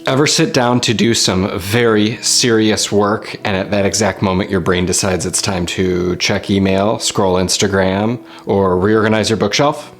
Ever sit down to do some very serious work, and at that exact moment your brain decides it's time to check email, scroll Instagram, or reorganize your bookshelf?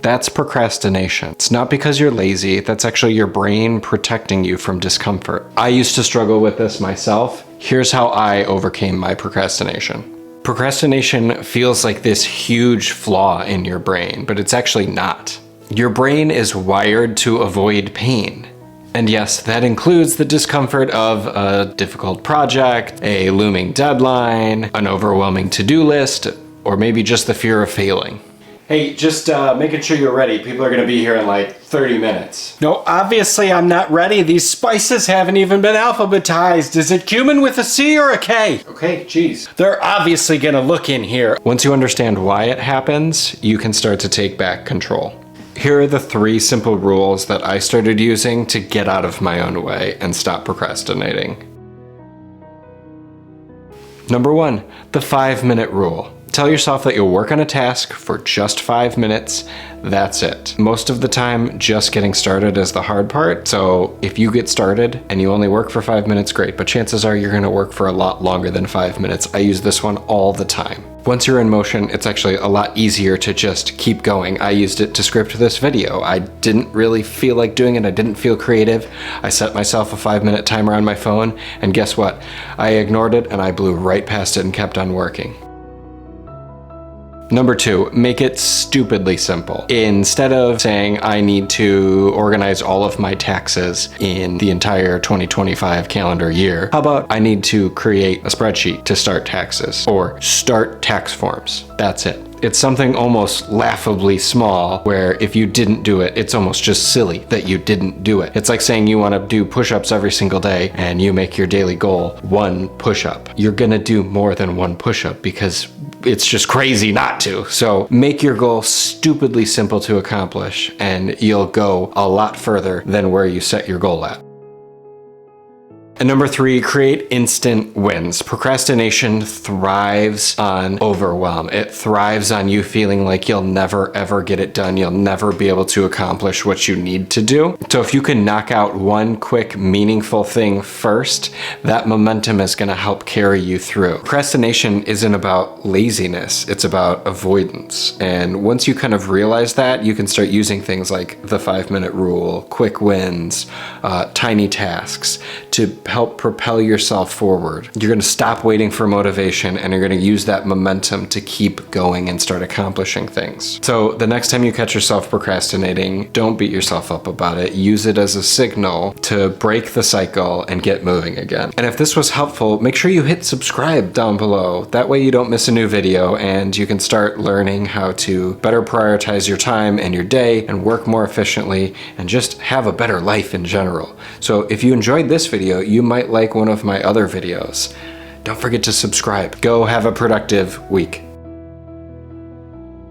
That's procrastination. It's not because you're lazy, that's actually your brain protecting you from discomfort. I used to struggle with this myself. Here's how I overcame my procrastination. Procrastination feels like this huge flaw in your brain, but it's actually not. Your brain is wired to avoid pain. And yes, that includes the discomfort of a difficult project, a looming deadline, an overwhelming to-do list, or maybe just the fear of failing. Hey, just making sure you're ready. People are gonna be here in like 30 minutes. No, obviously I'm not ready. These spices haven't even been alphabetized. Is it cumin with a C or a K? Okay, geez. They're obviously gonna look in here. Once you understand why it happens, you can start to take back control. Here are the 3 simple rules that I started using to get out of my own way and stop procrastinating. Number 1, the 5-minute rule. Tell yourself that you'll work on a task for just 5 minutes. That's it. Most of the time, just getting started is the hard part. So if you get started and you only work for 5 minutes, great. But chances are you're gonna work for a lot longer than 5 minutes. I use this one all the time. Once you're in motion, it's actually a lot easier to just keep going. I used it to script this video. I didn't really feel like doing it. I didn't feel creative. I set myself a 5-minute timer on my phone, and guess what? I ignored it and I blew right past it and kept on working. Number 2, make it stupidly simple. Instead of saying I need to organize all of my taxes in the entire 2025 calendar year, how about I need to create a spreadsheet to start taxes or start tax forms? That's it. It's something almost laughably small where if you didn't do it, it's almost just silly that you didn't do it. It's like saying you want to do push-ups every single day and you make your daily goal 1 push-up. You're gonna do more than 1 push-up because it's just crazy not to. So make your goal stupidly simple to accomplish and you'll go a lot further than where you set your goal at. And number 3, create instant wins. Procrastination thrives on overwhelm. It thrives on you feeling like you'll never ever get it done. You'll never be able to accomplish what you need to do. So if you can knock out 1 quick, meaningful thing first, that momentum is gonna help carry you through. Procrastination isn't about laziness, it's about avoidance. And once you kind of realize that, you can start using things like the 5-minute rule, quick wins, tiny tasks to help propel yourself forward. You're gonna stop waiting for motivation and you're gonna use that momentum to keep going and start accomplishing things. So the next time you catch yourself procrastinating, don't beat yourself up about it. Use it as a signal to break the cycle and get moving again. And if this was helpful, make sure you hit subscribe down below. That way you don't miss a new video and you can start learning how to better prioritize your time and your day and work more efficiently and just have a better life in general. So if you enjoyed this video, you might like one of my other videos. Don't forget to subscribe. Go have a productive week.